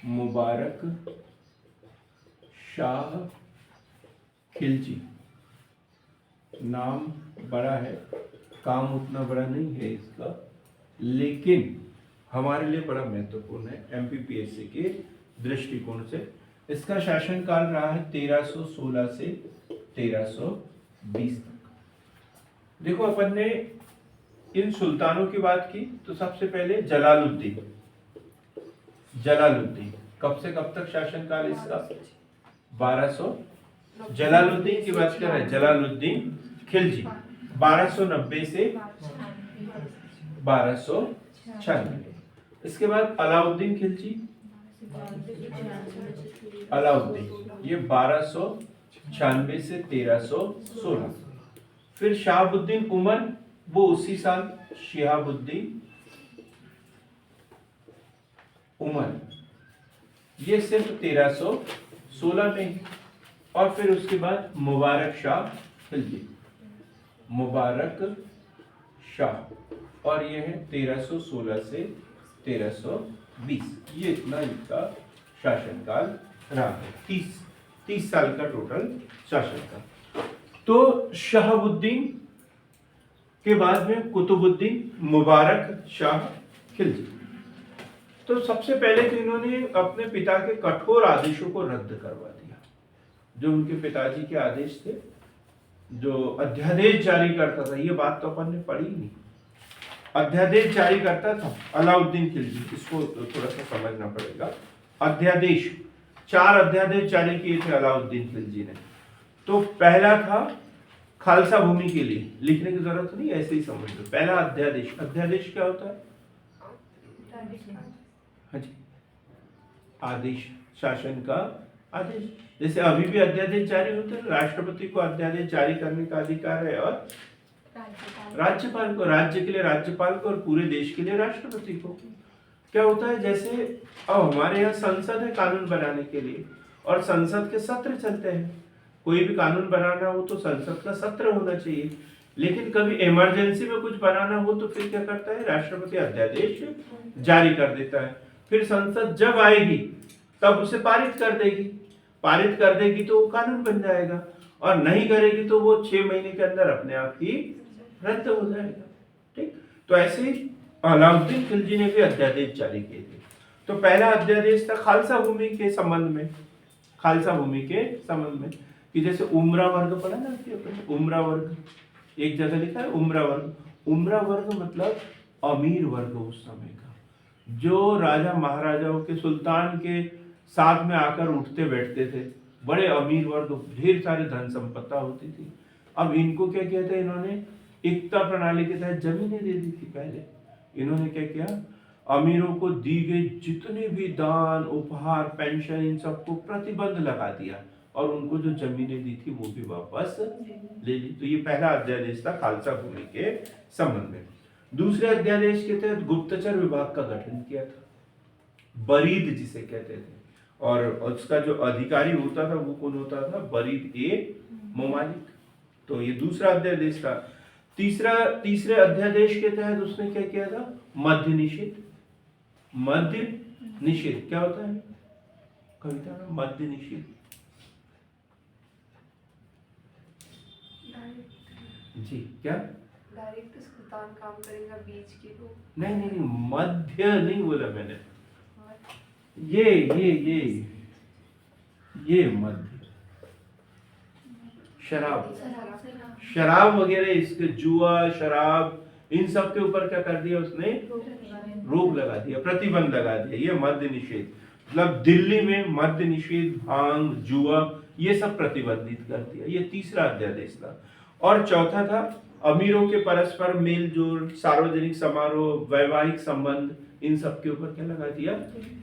मुबारक शाह खिलजी। नाम बड़ा है, काम उतना बड़ा नहीं है इसका, लेकिन हमारे लिए बड़ा महत्वपूर्ण है एमपीपीएससी के दृष्टिकोण से। इसका शासनकाल रहा है 1316 से 1320 तक। देखो अपन ने इन सुल्तानों की बात की तो सबसे पहले जलालुद्दीन कब से कब तक शासनकाल इसका? 1200। जलालुद्दीन की बात कर रहे हैं, जलालुद्दीन खिलजी 1290 से 1296। इसके बाद अलाउद्दीन खिलजी, ये 1296 से 1316। फिर शहाबुद्दीन उमर, वो उसी साल शिहाबुद्दीन उमर, ये सिर्फ 1316 में। और फिर उसके बाद मुबारक शाह खिलजी, मुबारक शाह, और ये है 1316 से 1320। ये इतना इनका शासनकाल रहा है, 30 साल का टोटल शासनकाल। तो शहाबुद्दीन के बाद में कुतुबुद्दीन मुबारक शाह खिलजी। तो सबसे पहले तो इन्होंने अपने पिता के कठोर आदेशों को रद्द करवा दिया। जो उनके पिताजी के आदेश थे, जो अध्यादेश जारी करता था, ये बात तो अपन ने पढ़ी नहीं, अध्यादेश जारी करता था अलाउद्दीन खिलजी, इसको थोड़ा सा समझना पड़ेगा। अध्यादेश, 4 अध्यादेश जारी किए थे अलाउद्दीन खिलजी ने। तो पहला था खालसा भूमि के लिए, लिखने की जरूरत नहीं, ऐसे ही समझ लो। पहला अध्यादेश, अध्यादेश क्या होता है? हाँ जी, आदेश, शासन का आदेश। जैसे अभी भी अध्यादेश जारी होते हैं, राष्ट्रपति को अध्यादेश जारी करने का अधिकार है, और राज्यपाल को, राज्य के लिए राज्यपाल को, और पूरे देश के लिए राष्ट्रपति को। क्या होता है, जैसे अब हमारे यहाँ संसद है कानून बनाने के लिए, और संसद के सत्र चलते हैं। कोई भी कानून बनाना हो तो संसद का सत्र होना चाहिए, लेकिन कभी इमरजेंसी में कुछ बनाना हो तो फिर क्या करता है, राष्ट्रपति अध्यादेश जारी कर देता है। फिर संसद जब आएगी तब उसे पारित कर देगी, पारित कर देगी तो वो कानून बन जाएगा, और नहीं करेगी तो वो 6 महीने के अंदर अपने आप ही रद्द हो जाएगा। ठीक, तो ऐसे ही अलाउद्दीन खिलजी ने भी अध्यादेश जारी किए थे। तो पहला अध्यादेश था खालसा भूमि के संबंध में, खालसा भूमि के संबंध में, कि जैसे उम्रा वर्ग पढ़ा ना, उम्रा वर्ग, एक जगह लिखा है उम्रा वर्ग। उम्रा वर्ग मतलब अमीर वर्ग उस समय का, जो राजा महाराजाओं के, सुल्तान के साथ में आकर उठते बैठते थे, बड़े अमीर वर्ग, ढेर सारी धन संपत्ति होती थी। अब इनको क्या किया था, इन्होंने एकता प्रणाली के तहत जमीनें दे दी थी। पहले इन्होंने क्या किया, अमीरों को दी गई जितने भी दान, उपहार, पेंशन, इन सबको प्रतिबंध लगा दिया, और उनको जो जमीनें दी थी वो भी वापस ले ली। तो ये पहला अध्यादेश था खालसा भूमि के संबंध में। दूसरे अध्यादेश के तहत गुप्तचर विभाग का गठन किया था, बरीद जिसे कहते थे, और उसका जो अधिकारी होता था वो कौन होता था, बरीद ए ममालिक। तो ये दूसरा अध्यादेश था। तीसरे अध्यादेश के तहत उसने क्या किया था, मद्य निषेध। मद्य निषेध क्या होता है कविता में, मद्य निषेध? जी, क्या डायरेक्ट सुल्तान काम करेगा, बीच की तो नहीं, मध्य नहीं बोला मैंने, ये मध्य, शराब वगैरह, इसके जुआ, शराब, इन सब के ऊपर क्या कर दिया उसने, रोक लगा दिया, प्रतिबंध लगा दिया। ये मद्य निषेध, मतलब दिल्ली में मद्य निषेध, भांग, जुआ, ये सब प्रतिबंधित कर दिया। ये तीसरा अध्यादेश था। और चौथा था अमीरों के परस्पर मेल जोल, सार्वजनिक समारोह, वैवाहिक संबंध, इन सब के ऊपर क्या लगा दिया,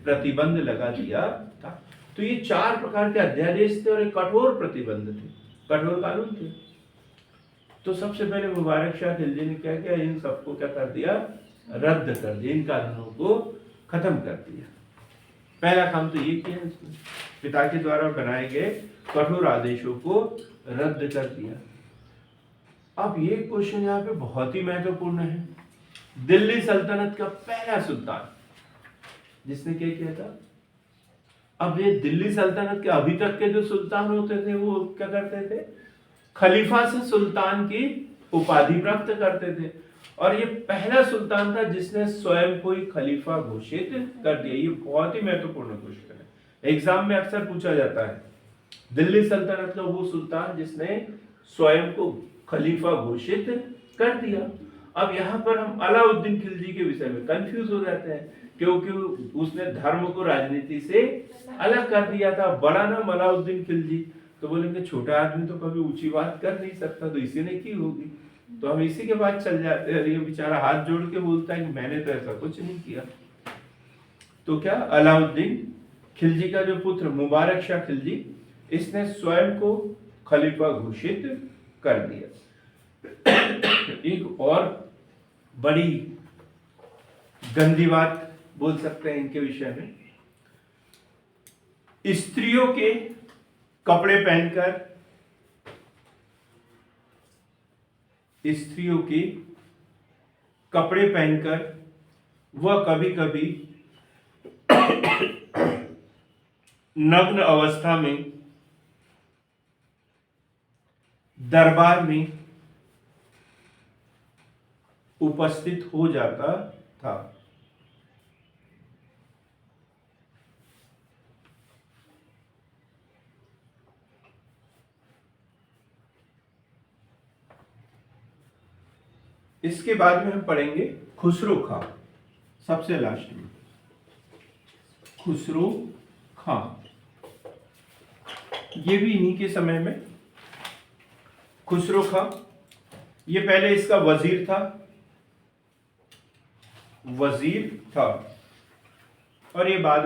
प्रतिबंध लगा दिया था। तो ये 4 प्रकार के अध्यादेश थे, और एक कठोर प्रतिबंध थे, कठोर कानून थे। तो सबसे पहले मुबारक शाह खिलजी ने क्या किया, इन सबको क्या कर दिया, रद्द कर दिया, इन कानूनों को खत्म कर दिया। पहला काम तो ये किया इसने, पिता के द्वारा बनाए गए कठोर आदेशों को रद्द कर दिया। अब ये क्वेश्चन यहाँ पे बहुत ही महत्वपूर्ण है। दिल्ली सल्तनत का पहला सुल्तान जिसने क्या किया था? अब ये दिल्ली सल्तनत के अभी तक के जो सुल्तान होते थे वो क्या करते थे? खलीफा से सुल्तान की उपाधि प्राप्त करते थे, और ये पहला सुल्तान था जिसने स्वयं को ही खलीफा घोषित कर दिया। ये बहुत ही महत्वपूर्ण क्वेश्चन है, एग्जाम में अक्सर पूछा जाता है। दिल्ली सल्तनत का वो सुल्तान जिसने स्वयं को खलीफा घोषित कर दिया। अब यहाँ पर हम अलाउद्दीन खिलजी के विषय में कंफ्यूज हो जाते हैं, क्योंकि उसने धर्म को राजनीति से अलग कर दिया था। बड़ा नाम अलाउद्दीन खिलजी, तो बोलेंगे छोटा आदमी तो कभी ऊंची बात कर नहीं सकता, तो इसी ने की होगी। तो हम इसी के बाद चल जाते हैं। ये बेचारा हाथ जोड़ के बोलता है कि मैंने तो ऐसा कुछ नहीं किया। तो क्या अलाउद्दीन खिलजी का जो पुत्र मुबारक शाह खिलजी, इसने स्वयं को खलीफा घोषित कर दिया। एक और बड़ी गंदी बात बोल सकते हैं इनके विषय में, स्त्रियों के कपड़े पहनकर, स्त्रियों के कपड़े पहनकर वह कभी कभी नग्न अवस्था में दरबार में उपस्थित हो जाता था। इसके बाद में हम पढ़ेंगे खुसरो खां, सबसे लास्ट में खुसरो खां। ये भी इन्हीं के समय में खुसरो खां, ये पहले इसका वजीर था, और ये बाद